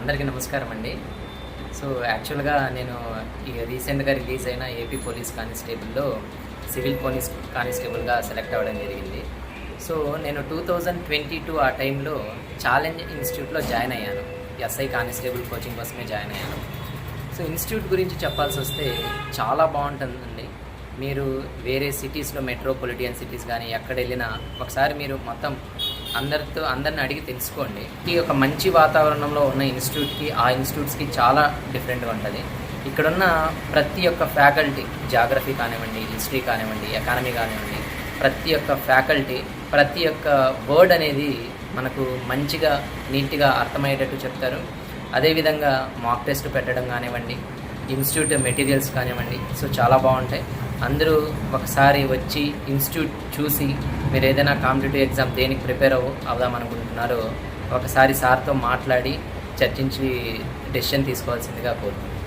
అందరికీ నమస్కారం అండి. సో యాక్చువల్గా నేను రీసెంట్గా రిలీజ్ అయిన ఏపీ పోలీస్ కానిస్టేబుల్లో సివిల్ పోలీస్ కానిస్టేబుల్గా సెలెక్ట్ అవ్వడం జరిగింది. సో నేను 2022 ఆ టైంలో ఛాలెంజ్ ఇన్స్టిట్యూట్లో జాయిన్ అయ్యాను. ఎస్ఐ కానిస్టేబుల్ కోచింగ్ కోసమే జాయిన్ అయ్యాను. సో ఇన్స్టిట్యూట్ గురించి చెప్పాల్సి వస్తే చాలా బాగుంటుందండి. మీరు వేరే సిటీస్లో మెట్రోపాలిటన్ సిటీస్ కానీ ఎక్కడ వెళ్ళినా ఒకసారి మీరు మొత్తం అందరిని అడిగి తెలుసుకోండి. ఈ ఒక మంచి వాతావరణంలో ఉన్న ఇన్స్టిట్యూట్కి ఆ ఇన్స్టిట్యూట్స్కి చాలా డిఫరెంట్గా ఉంటుంది. ఇక్కడున్న ప్రతి ఒక్క ఫ్యాకల్టీ, జాగ్రఫీ కానివ్వండి, హిస్టరీ కానివ్వండి, ఎకానమీ కానివ్వండి, ప్రతి ఒక్క ఫ్యాకల్టీ ప్రతి ఒక్క వర్డ్ అనేది మనకు మంచిగా నీట్గా అర్థమయ్యేటట్టు చెప్తారు. అదేవిధంగా మాక్ టెస్ట్ పెట్టడం కానివ్వండి, ఇన్స్టిట్యూట్ మెటీరియల్స్ కానివ్వండి, సో చాలా బాగుంటాయి. అందరూ ఒకసారి వచ్చి ఇన్స్టిట్యూట్ చూసి మీరు ఏదైనా కాంపిటేటివ్ ఎగ్జామ్ దేనికి ప్రిపేర్ అవుదామనుకుంటున్నారో ఒకసారి సార్తో మాట్లాడి చర్చించి డెసిషన్ తీసుకోవాల్సిందిగా కోరుతున్నాను.